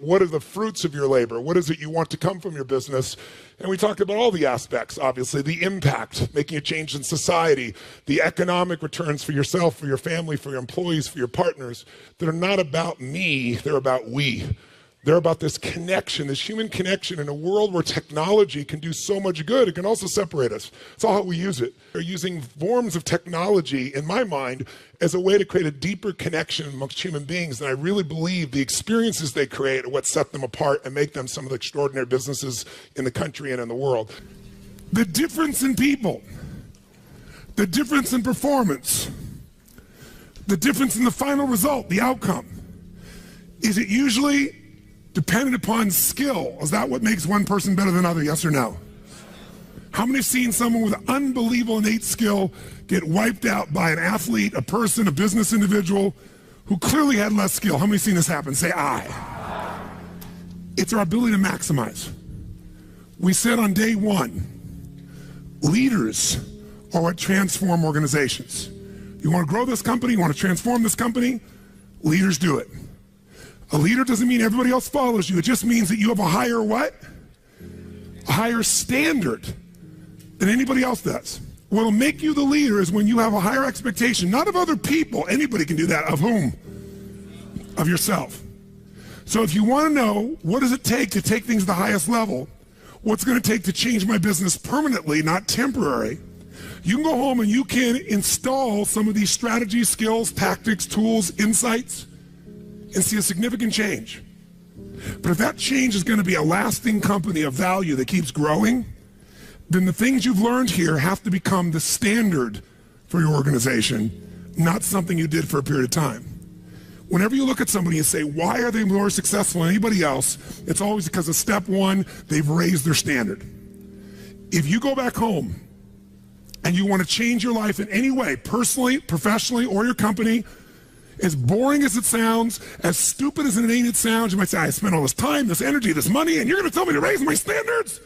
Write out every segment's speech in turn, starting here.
What are the fruits of your labor? What is it you want to come from your business? And we talked about all the aspects, obviously, the impact, making a change in society, the economic returns for yourself, for your family, for your employees, for your partners, that are not about me, they're about we. They're about this connection, this human connection in a world where technology can do so much good. It can also separate us. It's all how we use it. They're using forms of technology, in my mind, as a way to create a deeper connection amongst human beings. And I really believe the experiences they create are what set them apart and make them some of the extraordinary businesses in the country and in the world. The difference in people, the difference in performance, the difference in the final result, the outcome, is it usually dependent upon skill? Is that what makes one person better than another, yes or no? How many have seen someone with unbelievable innate skill get wiped out by an athlete, a person, a business individual who clearly had less skill? How many have seen this happen? Say aye. It's our ability to maximize. We said on day one, leaders are what transform organizations. You want to grow this company, you want to transform this company, leaders do it. A leader doesn't mean everybody else follows you. It just means that you have a higher what? A higher standard than anybody else does. What'll make you the leader is when you have a higher expectation, not of other people. Anybody can do that. Of whom? Of yourself. So if you want to know what does it take to take things to the highest level, what's going to take to change my business permanently, not temporary, you can go home and you can install some of these strategies, skills, tactics, tools, insights, and see a significant change. But if that change is going to be a lasting company of value that keeps growing, then the things you've learned here have to become the standard for your organization, not something you did for a period of time. Whenever you look at somebody and say, why are they more successful than anybody else? It's always because of step one, they've raised their standard. If you go back home and you want to change your life in any way, personally, professionally, or your company, as boring as it sounds, as stupid as it ain't it sounds, you might say, I spent all this time, this energy, this money, and you're going to tell me to raise my standards?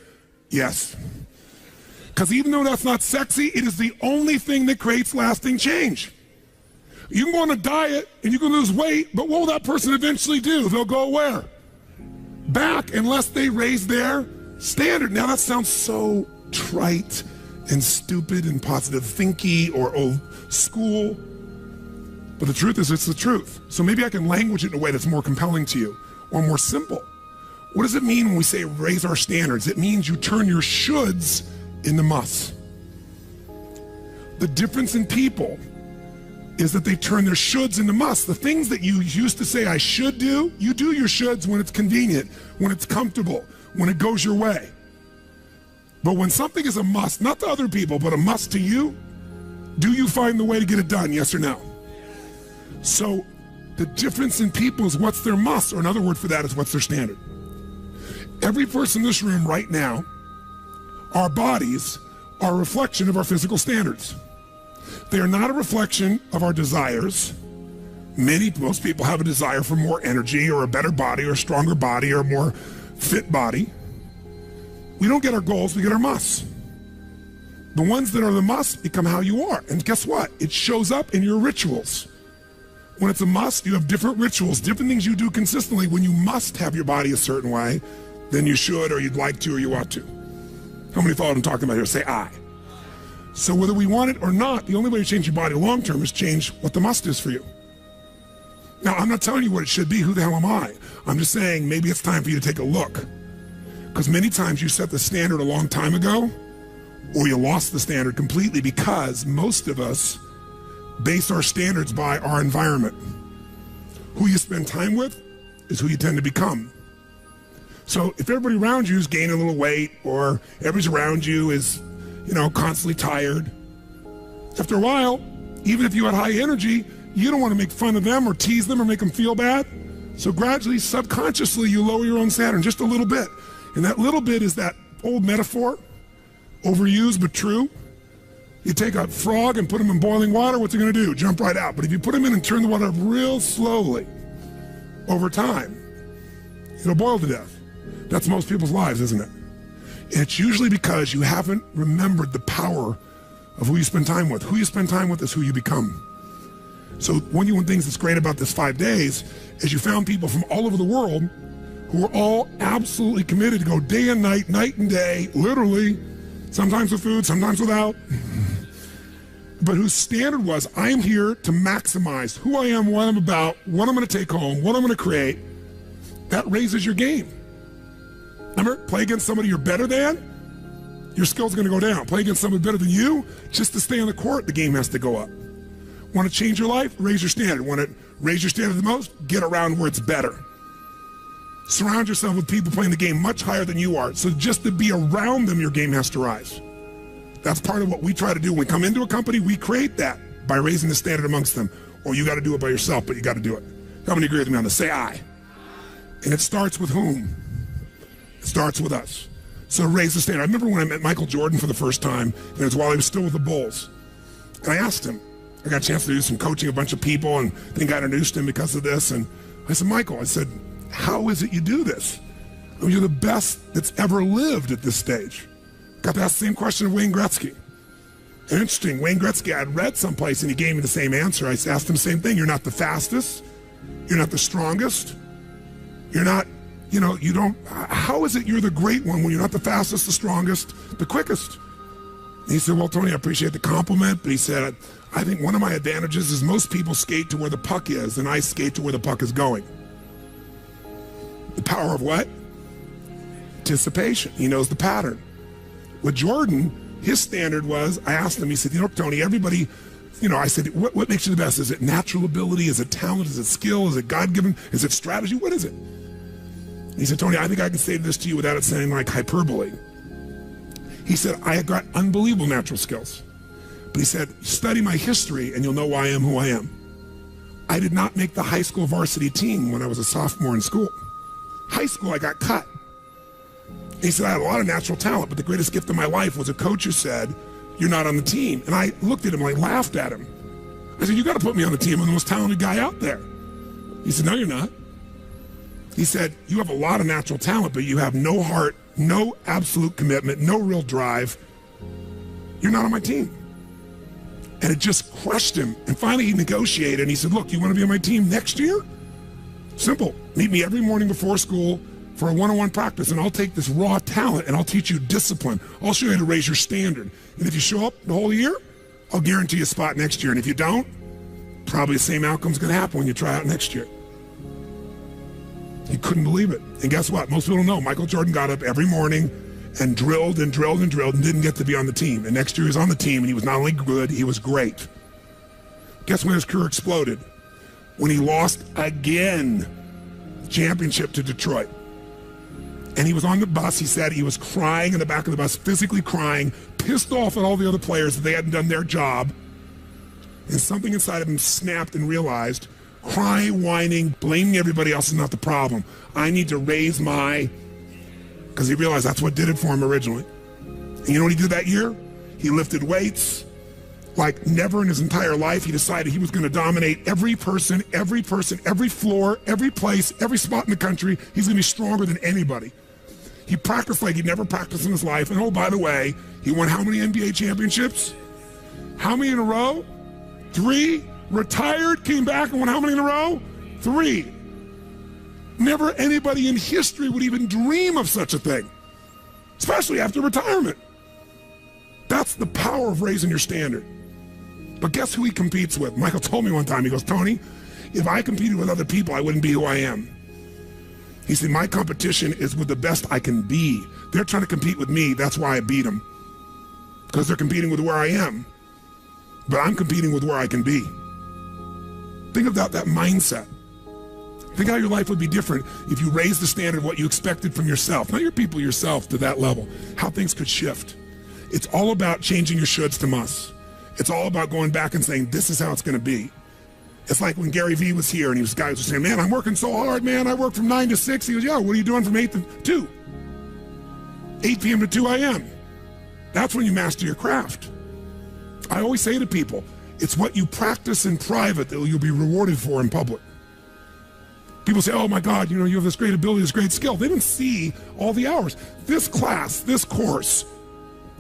Yes. Because even though that's not sexy, it is the only thing that creates lasting change. You can go on a diet and you can lose weight, but what will that person eventually do? They'll go where? Back, unless they raise their standard. Now that sounds so trite and stupid and positive thinky or old school. But the truth is, it's the truth. So maybe I can language it in a way that's more compelling to you or more simple. What does it mean when we say raise our standards? It means you turn your shoulds into musts. The difference in people is that they turn their shoulds into musts. The things that you used to say I should do, you do your shoulds when it's convenient, when it's comfortable, when it goes your way. But when something is a must, not to other people, but a must to you, do you find the way to get it done, yes or no? So the difference in people is what's their must, or another word for that is what's their standard. Every person in this room right now, our bodies are a reflection of our physical standards. They are not a reflection of our desires. Most people have a desire for more energy or a better body or a stronger body or a more fit body. We don't get our goals, we get our musts. The ones that are the musts become how you are. And guess what? It shows up in your rituals. When it's a must, you have different rituals, different things you do consistently when you must have your body a certain way than you should or you'd like to or you ought to. How many follow what I'm talking about here? Say aye. So whether we want it or not, the only way to change your body long term is change what the must is for you. Now, I'm not telling you what it should be. Who the hell am I? I'm just saying maybe it's time for you to take a look. Because many times you set the standard a long time ago, or you lost the standard completely because most of us base our standards by our environment. Who you spend time with is who you tend to become. So if everybody around you is gaining a little weight, or everybody around you is, constantly tired, after a while, even if you had high energy, you don't want to make fun of them or tease them or make them feel bad. So gradually, subconsciously, you lower your own standard just a little bit. And that little bit is that old metaphor, overused but true. You take a frog and put him in boiling water, what's it going to do? Jump right out. But if you put him in and turn the water up real slowly, over time, it'll boil to death. That's most people's lives, isn't it? And it's usually because you haven't remembered the power of who you spend time with. Who you spend time with is who you become. So one of the things that's great about this 5 days is you found people from all over the world who are all absolutely committed to go day and night and day, literally, sometimes with food, sometimes without, but whose standard was, I am here to maximize who I am, what I'm about, what I'm going to take home, what I'm going to create. That raises your game. Remember, play against somebody you're better than, your skill's going to go down. Play against somebody better than you, just to stay on the court, the game has to go up. Want to change your life? Raise your standard. Want to raise your standard the most? Get around where it's better. Surround yourself with people playing the game much higher than you are. So just to be around them, your game has to rise. That's part of what we try to do. When we come into a company, we create that by raising the standard amongst them. Or you got to do it by yourself, but you got to do it. How many agree with me on this? Say I. And it starts with whom? It starts with us. So raise the standard. I remember when I met Michael Jordan for the first time, and it was while he was still with the Bulls. And I asked him, I got a chance to do some coaching a bunch of people, and I think I introduced him because of this. And I said, Michael, I said, how is it you do this? I mean, you're the best that's ever lived at this stage. Got to ask the same question of Wayne Gretzky. And interesting, Wayne Gretzky, I had read someplace and he gave me the same answer. I asked him the same thing. You're not the fastest. You're not the strongest. You're not, you don't, how is it you're the great one when you're not the fastest, the strongest, the quickest? And he said, well, Tony, I appreciate the compliment, but he said, I think one of my advantages is most people skate to where the puck is, and I skate to where the puck is going. The power of what? Anticipation. He knows the pattern. With Jordan, his standard was, I asked him, he said, Tony, everybody, I said, what makes you the best? Is it natural ability? Is it talent? Is it skill? Is it God-given? Is it strategy? What is it? And he said, Tony, I think I can say this to you without it sounding like hyperbole. He said, I have got unbelievable natural skills. But he said, study my history and you'll know why I am who I am. I did not make the high school varsity team when I was a sophomore in school. High school, I got cut. He said, I had a lot of natural talent, but the greatest gift of my life was a coach who said, you're not on the team. And I looked at him and I laughed at him. I said, you got to put me on the team. I'm the most talented guy out there. He said, no, you're not. He said, you have a lot of natural talent, but you have no heart, no absolute commitment, no real drive. You're not on my team. And it just crushed him. And finally he negotiated and he said, look, you want to be on my team next year? Simple. Meet me every morning before school for a one-on-one practice, and I'll take this raw talent and I'll teach you discipline. I'll show you how to raise your standard. And if you show up the whole year, I'll guarantee you a spot next year. And if you don't, probably the same outcome's going to happen when you try out next year. He couldn't believe it. And guess what? Most people don't know. Michael Jordan got up every morning and drilled and drilled and drilled and didn't get to be on the team. And next year he was on the team, and he was not only good, he was great. Guess when his career exploded? When he lost again, championship to Detroit. And he was on the bus. He said he was crying in the back of the bus, physically crying, pissed off at all the other players that they hadn't done their job. And something inside of him snapped and realized, crying, whining, blaming everybody else is not the problem. I need to raise my, because he realized that's what did it for him originally. And you know what he did that year? He lifted weights like never in his entire life. He decided he was going to dominate every person, every floor, every place, every spot in the country. He's going to be stronger than anybody. He practiced like he'd never practiced in his life. And oh, by the way, he won how many NBA championships? How many in a row? 3. Retired, came back and won how many in a row? 3. Never anybody in history would even dream of such a thing, especially after retirement. That's the power of raising your standard. But guess who he competes with? Michael told me one time, he goes, Tony, if I competed with other people, I wouldn't be who I am. He said, my competition is with the best I can be. They're trying to compete with me. That's why I beat them. Because they're competing with where I am. But I'm competing with where I can be. Think about that mindset. Think how your life would be different if you raised the standard of what you expected from yourself, not your people, yourself, to that level, how things could shift. It's all about changing your shoulds to musts. It's all about going back and saying, this is how it's going to be. It's like when Gary Vee was here and guys were saying, man, I'm working so hard, man. I work from 9 to 6. He goes, yeah, what are you doing from 8 to 2? 8 p.m. to 2 a.m. That's when you master your craft. I always say to people, it's what you practice in private that you'll be rewarded for in public. People say, oh my God, you have this great ability, this great skill. They didn't see all the hours. This class, this course,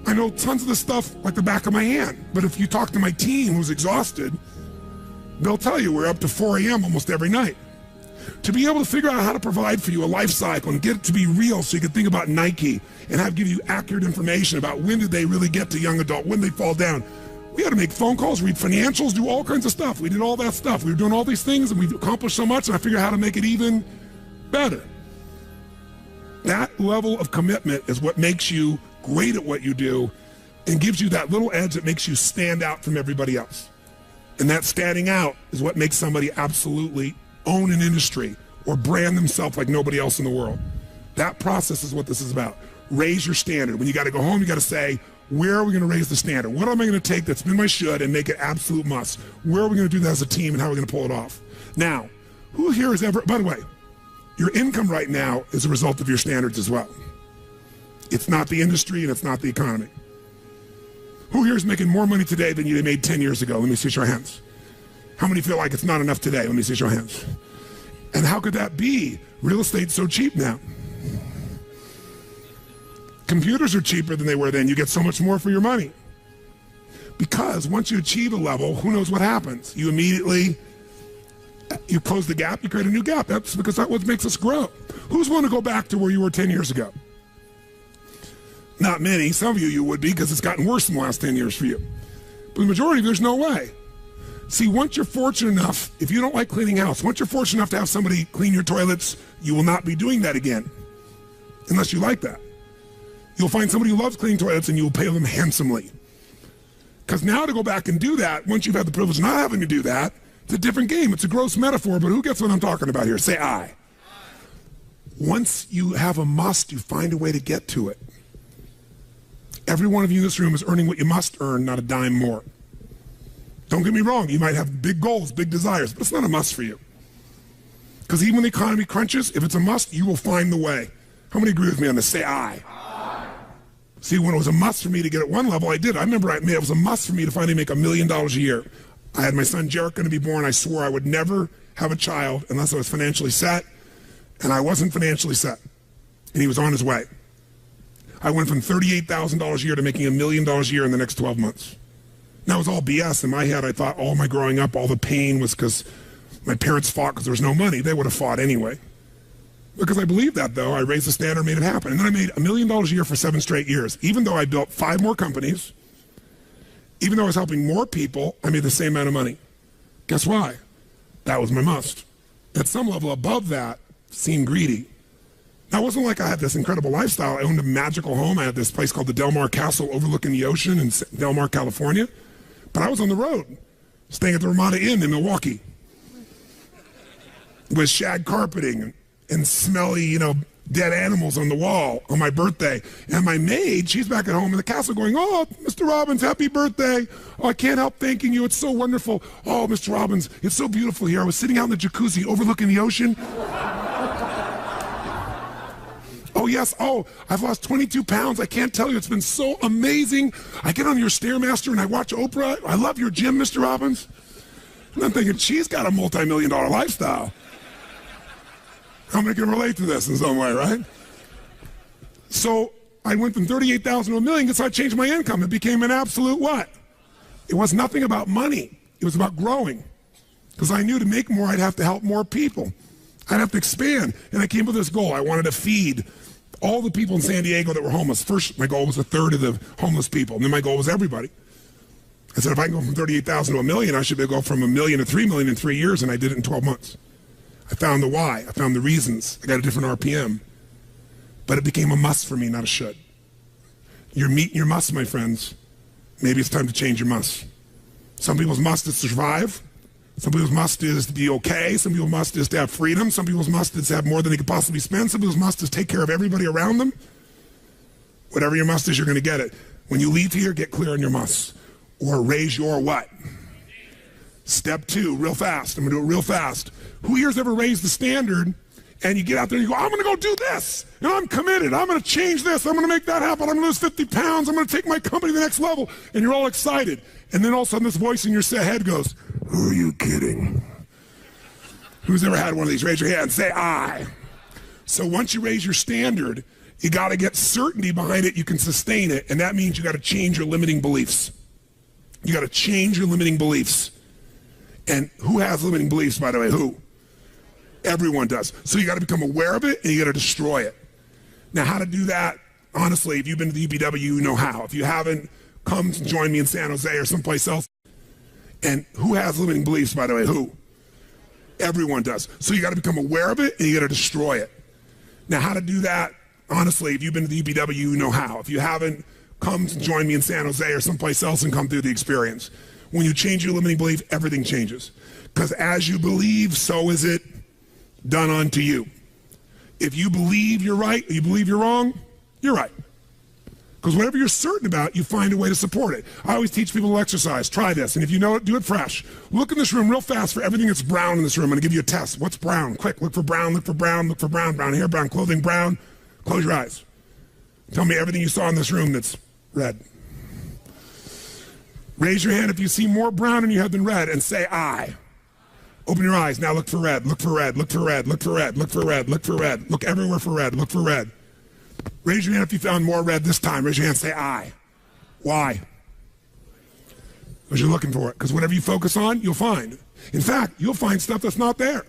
I know tons of the stuff like the back of my hand. But if you talk to my team who's exhausted, they'll tell you we're up to 4 a.m. almost every night. To be able to figure out how to provide for you a life cycle and get it to be real so you can think about Nike and give you accurate information about when did they really get to young adult, when they fall down. We had to make phone calls, read financials, do all kinds of stuff. We did all that stuff. We were doing all these things and we've accomplished so much, and I figured out how to make it even better. That level of commitment is what makes you great at what you do and gives you that little edge that makes you stand out from everybody else. And that standing out is what makes somebody absolutely own an industry or brand themselves like nobody else in the world. That process is what this is about. Raise your standard. When you got to go home, you got to say, where are we going to raise the standard? What am I going to take that's been my should and make it absolute must? Where are we going to do that as a team and how are we going to pull it off? Now, who here has ever, by the way, your income right now is a result of your standards as well. It's not the industry and it's not the economy. Who here is making more money today than you made 10 years ago? Let me see your hands. How many feel like it's not enough today? Let me see your hands. And how could that be? Real estate's so cheap now. Computers are cheaper than they were then. You get so much more for your money. Because once you achieve a level, who knows what happens? You immediately, you close the gap, you create a new gap. That's because that's what makes us grow. Who's willing to go back to where you were 10 years ago? Not many. Some of you would be, because it's gotten worse in the last 10 years for you. But the majority, there's no way. See, once you're fortunate enough, if you don't like cleaning house, once you're fortunate enough to have somebody clean your toilets, you will not be doing that again, unless you like that. You'll find somebody who loves cleaning toilets and you will pay them handsomely. Because now to go back and do that, once you've had the privilege of not having to do that, it's a different game. It's a gross metaphor, but who gets what I'm talking about here? Say I. Once you have a must, you find a way to get to it. Every one of you in this room is earning what you must earn, not a dime more. Don't get me wrong, you might have big goals, big desires, but it's not a must for you. Because even when the economy crunches, if it's a must, you will find the way. How many agree with me on this? Say I. See, when it was a must for me to get at one level, I did. I remember it was a must for me to finally make $1 million a year. I had my son Jarek going to be born. I swore I would never have a child unless I was financially set, and I wasn't financially set, and he was on his way. I went from $38,000 a year to making $1 million a year in the next 12 months. That was all BS. In my head, I thought all my growing up, all the pain was because my parents fought because there was no money. They would have fought anyway. Because I believed that, though, I raised the standard, made it happen. And then I made $1 million a year for 7 straight years. Even though I built 5 more companies, even though I was helping more people, I made the same amount of money. Guess why? That was my must. At some level above that, seemed greedy. Now, it wasn't like I had this incredible lifestyle. I owned a magical home. I had this place called the Del Mar Castle overlooking the ocean in Del Mar, California. But I was on the road, staying at the Ramada Inn in Milwaukee with shag carpeting and smelly, dead animals on the wall on my birthday. And my maid, she's back at home in the castle going, "Oh, Mr. Robbins, happy birthday. Oh, I can't help thanking you. It's so wonderful. Oh, Mr. Robbins, it's so beautiful here. I was sitting out in the jacuzzi overlooking the ocean. Oh, yes. Oh, I've lost 22 pounds. I can't tell you. It's been so amazing. I get on your Stairmaster and I watch Oprah. I love your gym, Mr. Robbins." And I'm thinking, she's got a multi-million-dollar lifestyle. How many can relate to this in some way, right? So I went from 38,000 to $1 million because I changed my income. It became an absolute what? It was nothing about money. It was about growing. Because I knew to make more, I'd have to help more people. I'd have to expand. And I came with this goal. I wanted to feed all the people in San Diego that were homeless. First, my goal was 1/3 of the homeless people. And then my goal was everybody. I said, if I can go from 38,000 to $1 million, I should be able to go from $1 million to $3 million in 3 years. And I did it in 12 months. I found the why. I found the reasons. I got a different RPM. But it became a must for me, not a should. You're meeting your must, my friends. Maybe it's time to change your must. Some people's must is to survive. Some people's must is to be okay. Some people's must is to have freedom. Some people's must is to have more than they could possibly spend. Some people's must is take care of everybody around them. Whatever your must is, you're going to get it. When you leave here, get clear on your must. Or raise your what? Step 2, real fast. I'm going to do it real fast. Who here's ever raised the standard and you get out there and you go, I'm going to go do this, and I'm committed. I'm going to change this. I'm going to make that happen. I'm going to lose 50 pounds. I'm going to take my company to the next level. And you're all excited. And then all of a sudden this voice in your head goes, who are you kidding? Who's ever had one of these? Raise your hand. Say I. So once you raise your standard, you got to get certainty behind it. You can sustain it. And that means you got to change your limiting beliefs. You got to change your limiting beliefs. And who has limiting beliefs, by the way? Who? Everyone does. So you got to become aware of it and you got to destroy it. Now, how to do that? Honestly, if you've been to the UPW, you know how. If you haven't, come join me in San Jose or someplace else. And who has limiting beliefs, by the way? Who? Everyone does. So you got to become aware of it and you got to destroy it. Now, how to do that? Honestly, if you've been to the UPW, you know how. If you haven't, come join me in San Jose or someplace else and come through the experience. When you change your limiting belief, everything changes. Because as you believe, so is it done unto you. If you believe you're right, or you believe you're wrong, you're right. Because whatever you're certain about, you find a way to support it. I always teach people to exercise. Try this. And if you know it, do it fresh. Look in this room real fast for everything that's brown in this room. I'm going to give you a test. What's brown? Quick. Look for brown, look for brown, look for brown. Brown hair, brown clothing, brown. Close your eyes. Tell me everything you saw in this room that's red. Raise your hand if you see more brown in your head than red and say I. Open your eyes. Now look for red. Look for red. Look for red. Look for red. Look for red. Look for red. Look everywhere for red. Look for red. Raise your hand if you found more red this time. Raise your hand and say I. Why? Because you're looking for it. Because whatever you focus on, you'll find. In fact, you'll find stuff that's not there.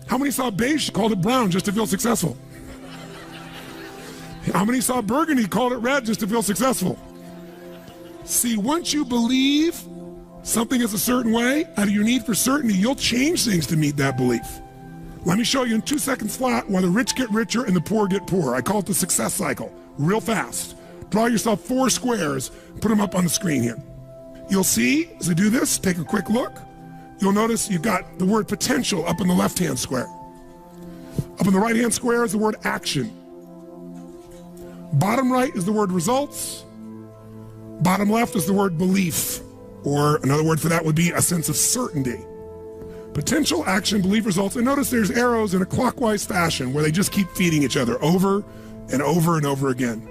How many saw beige, called it brown just to feel successful? How many saw burgundy, called it red just to feel successful? See, once you believe something is a certain way, out of your need for certainty, you'll change things to meet that belief. Let me show you in 2 seconds flat why the rich get richer and the poor get poorer. I call it the success cycle, real fast. Draw yourself 4 squares, put them up on the screen here. You'll see, as I do this, take a quick look. You'll notice you've got the word potential up in the left-hand square. Up in the right-hand square is the word action. Bottom right is the word results. Bottom left is the word belief, or another word for that would be a sense of certainty. Potential, action, belief, results. And notice there's arrows in a clockwise fashion where they just keep feeding each other over and over and over again.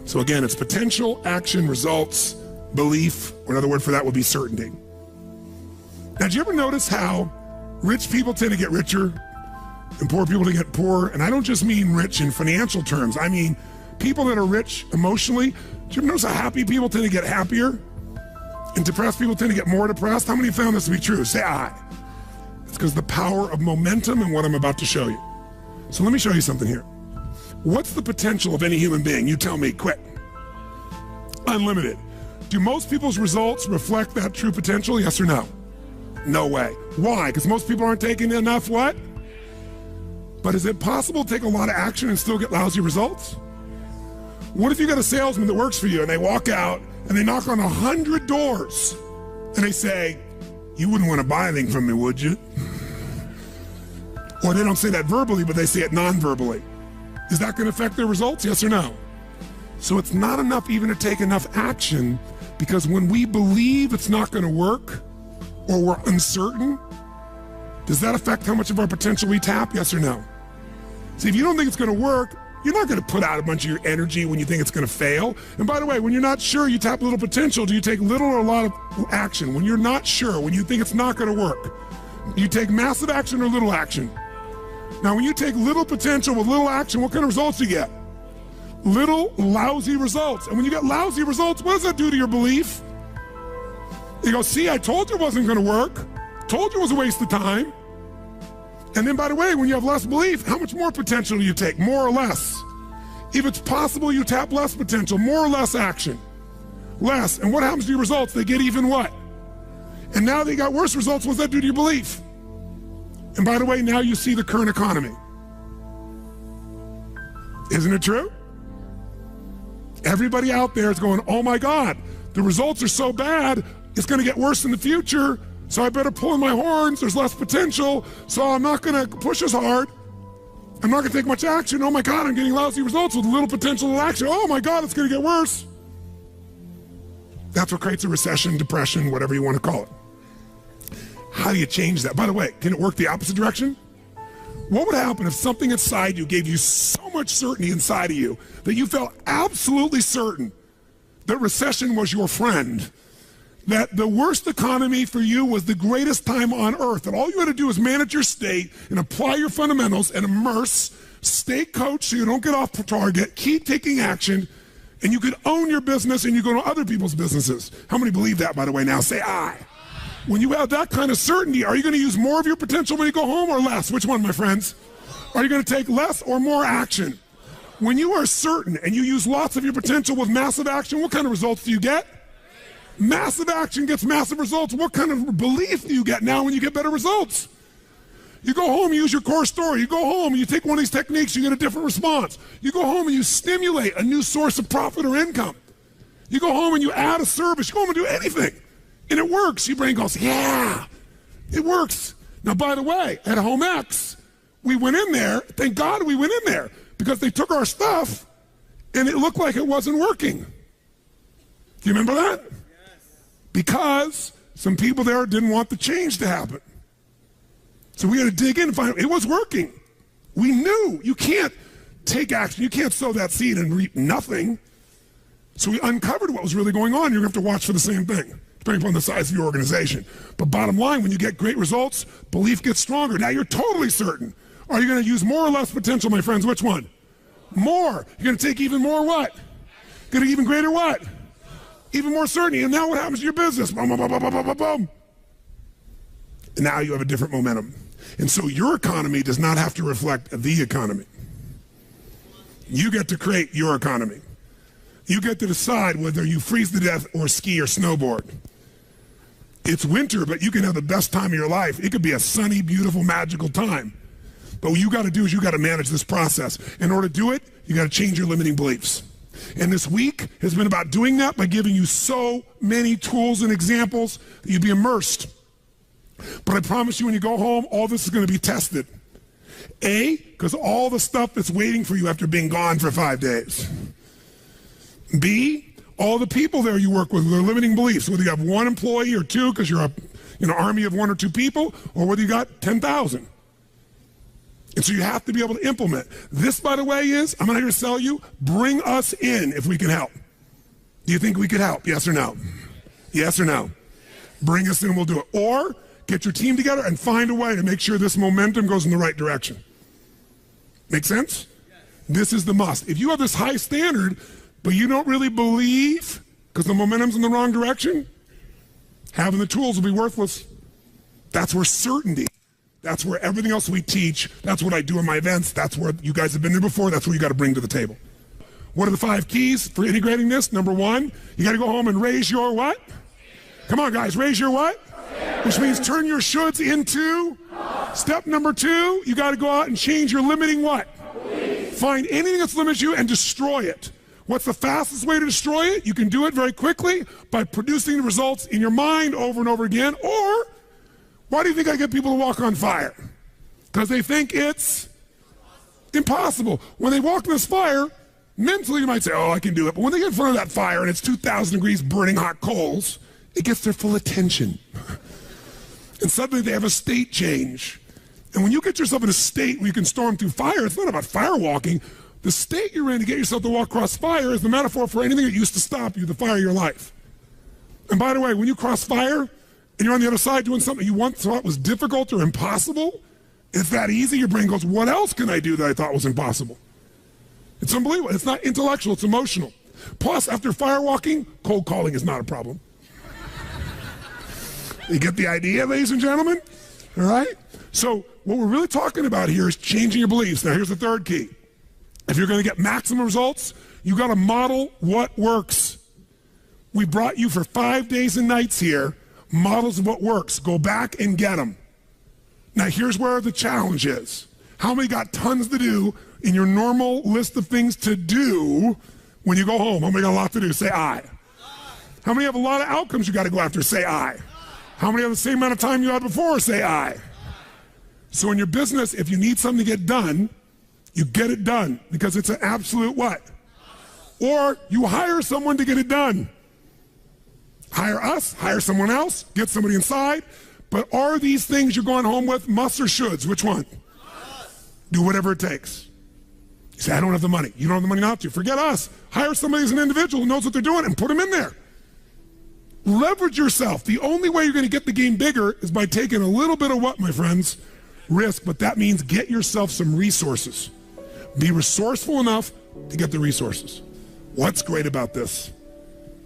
So again, it's potential, action, results, belief, or another word for that would be certainty. Now, do you ever notice how rich people tend to get richer and poor people to get poorer? And I don't just mean rich in financial terms. I mean people that are rich emotionally. Do you ever notice how happy people tend to get happier? And depressed people tend to get more depressed? How many found this to be true? Say I. It's because the power of momentum and what I'm about to show you. So let me show you something here. What's the potential of any human being? You tell me, quick. Unlimited. Do most people's results reflect that true potential? Yes or no? No way. Why? Because most people aren't taking enough what? But is it possible to take a lot of action and still get lousy results? What if you got a salesman that works for you and they walk out and they knock on 100 doors and they say, you wouldn't want to buy anything from me, would you? Or they don't say that verbally, but they say it non-verbally. Is that going to affect their results? Yes or no? So it's not enough even to take enough action, because when we believe it's not going to work or we're uncertain, does that affect how much of our potential we tap? Yes or no? See, if you don't think it's going to work, you're not going to put out a bunch of your energy when you think it's going to fail. And by the way, when you're not sure, you tap little potential. Do you take little or a lot of action? When you're not sure, when you think it's not going to work, you take massive action or little action? Now, when you take little potential with little action, what kind of results do you get? Little lousy results. And when you get lousy results, what does that do to your belief? You go, see, I told you it wasn't going to work. Told you it was a waste of time. And then, by the way, when you have less belief, how much more potential do you take? More or less? If it's possible, you tap less potential, more or less action. Less. And what happens to your results? They get even what? And now they got worse results. What does that do to your belief? And by the way, now you see the current economy. Isn't it true? Everybody out there is going, oh my God, the results are so bad, it's going to get worse in the future, so I better pull in my horns, there's less potential, so I'm not going to push as hard. I'm not going to take much action. Oh my God, I'm getting lousy results with little potential action. Oh my God, it's going to get worse. That's what creates a recession, depression, whatever you want to call it. How do you change that? By the way, can it work the opposite direction? What would happen if something inside you gave you so much certainty inside of you that you felt absolutely certain that recession was your friend, that the worst economy for you was the greatest time on earth, that all you had to do was manage your state and apply your fundamentals and immerse, stay coached so you don't get off target, keep taking action, and you could own your business and you go to other people's businesses? How many believe that, by the way, now? Say I. When you have that kind of certainty, are you going to use more of your potential when you go home or less? Which one, my friends? Are you going to take less or more action? When you are certain and you use lots of your potential with massive action, what kind of results do you get? Massive action gets massive results. What kind of belief do you get now when you get better results? You go home, you use your core story. You go home and you take one of these techniques, you get a different response. You go home and you stimulate a new source of profit or income. You go home and you add a service. You go home and do anything. And it works. Your brain goes, yeah, it works. Now, by the way, at Home X, we went in there. Thank God we went in there because they took our stuff and it looked like it wasn't working. Do you remember that? Yes. Because some people there didn't want the change to happen. So we had to dig in and find out it was working. We knew you can't take action. You can't sow that seed and reap nothing. So we uncovered what was really going on. You're going to have to watch for the same thing, depending upon the size of your organization. But bottom line, when you get great results, belief gets stronger. Now you're totally certain. Are you going to use more or less potential, my friends? Which one? More. You're going to take even more what? Going to even greater what? Even more certainty. And now what happens to your business? Boom, boom, boom, boom, boom, boom, boom. And now you have a different momentum. And so your economy does not have to reflect the economy. You get to create your economy. You get to decide whether you freeze to death or ski or snowboard. It's winter, but you can have the best time of your life. It could be a sunny, beautiful, magical time. But what you got to do is you got to manage this process. In order to do it, you got to change your limiting beliefs. And this week has been about doing that by giving you so many tools and examples that you'd be immersed. But I promise you when you go home, all this is going to be tested. A, because all the stuff that's waiting for you after being gone for 5 days. B, all the people there you work with, their limiting beliefs, whether you have one employee or two because you're a army of 1 or 2 people, or whether you got 10,000. And so you have to be able to implement. This, by the way, I'm not here to sell you, bring us in if we can help. Do you think we could help? Yes or no? Yes or no? Bring us in, we'll do it. Or get your team together and find a way to make sure this momentum goes in the right direction. Make sense? Yes. This is the must. If you have this high standard, but you don't really believe because the momentum's in the wrong direction, having the tools will be worthless. That's where certainty, that's where everything else we teach, that's what I do in my events, that's where you guys have been there before, that's what you got to bring to the table. What are the 5 keys for integrating this? Number 1, you got to go home and raise your what? Come on, guys, raise your what? Which means turn your shoulds into. Step number 2, you got to go out and change your limiting what? Find anything that's limiting you and destroy it. What's the fastest way to destroy it? You can do it very quickly by producing results in your mind over and over again. Or, why do you think I get people to walk on fire? Because they think it's impossible. When they walk in this fire, mentally you might say, oh, I can do it. But when they get in front of that fire and it's 2,000 degrees burning hot coals, it gets their full attention. And suddenly they have a state change. And when you get yourself in a state where you can storm through fire, it's not about fire walking. The state you're in to get yourself to walk across fire is the metaphor for anything that used to stop you, the fire of your life. And by the way, when you cross fire and you're on the other side doing something you once thought was difficult or impossible, it's that easy, your brain goes, what else can I do that I thought was impossible? It's unbelievable. It's not intellectual, it's emotional. Plus, after fire walking, cold calling is not a problem. You get the idea, ladies and gentlemen? All right? So what we're really talking about here is changing your beliefs. Now, here's the 3rd key. If you're going to get maximum results, you got to model what works. We brought you for 5 days and nights here, models of what works. Go back and get them. Now, here's where the challenge is. How many got tons to do in your normal list of things to do when you go home? How many got a lot to do? Say aye. How many have a lot of outcomes you got to go after? Say aye. How many have the same amount of time you had before? Say aye. So in your business, if you need something to get done, you get it done because it's an absolute what? Or you hire someone to get it done. Hire us, hire someone else, get somebody inside. But are these things you're going home with musts or shoulds? Which one? Do whatever it takes. You say, I don't have the money. You don't have the money not to. Forget us. Hire somebody as an individual who knows what they're doing and put them in there. Leverage yourself. The only way you're going to get the game bigger is by taking a little bit of what, my friends? Risk, but that means get yourself some resources. Be resourceful enough to get the resources. What's great about this?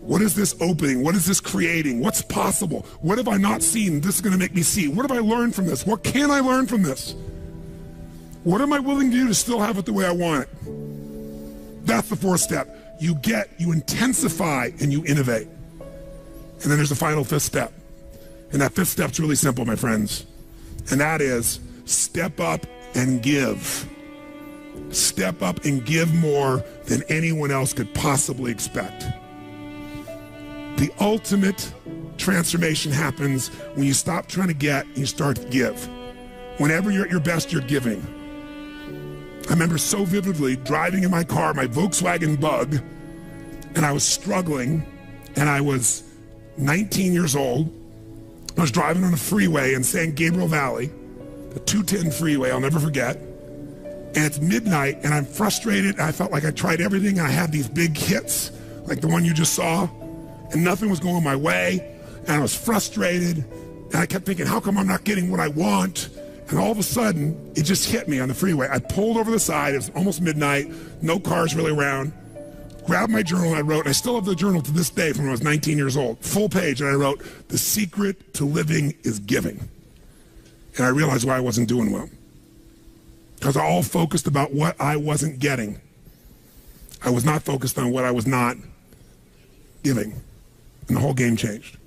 What is this opening? What is this creating? What's possible? What have I not seen? This is going to make me see. What have I learned from this? What can I learn from this? What am I willing to do to still have it the way I want it? That's the fourth step. You intensify, and you innovate. And then there's the final fifth step. And that fifth step's really simple, my friends. And that is step up and give. Step up and give more than anyone else could possibly expect. The ultimate transformation happens when you stop trying to get and you start to give. Whenever you're at your best, you're giving. I remember so vividly driving in my car, my Volkswagen Bug, and I was struggling, and I was 19 years old. I was driving on a freeway in San Gabriel Valley, the 210 freeway, I'll never forget. And it's midnight, and I'm frustrated, and I felt like I tried everything, and I had these big hits, like the one you just saw, and nothing was going my way, and I was frustrated, and I kept thinking, how come I'm not getting what I want? And all of a sudden, it just hit me on the freeway. I pulled over the side, it was almost midnight, no cars really around, grabbed my journal, and I wrote, and I still have the journal to this day from when I was 19 years old, full page, and I wrote, "The secret to living is giving." And I realized why I wasn't doing well. Because I all focused about what I wasn't getting. I was not focused on what I was not giving. And the whole game changed.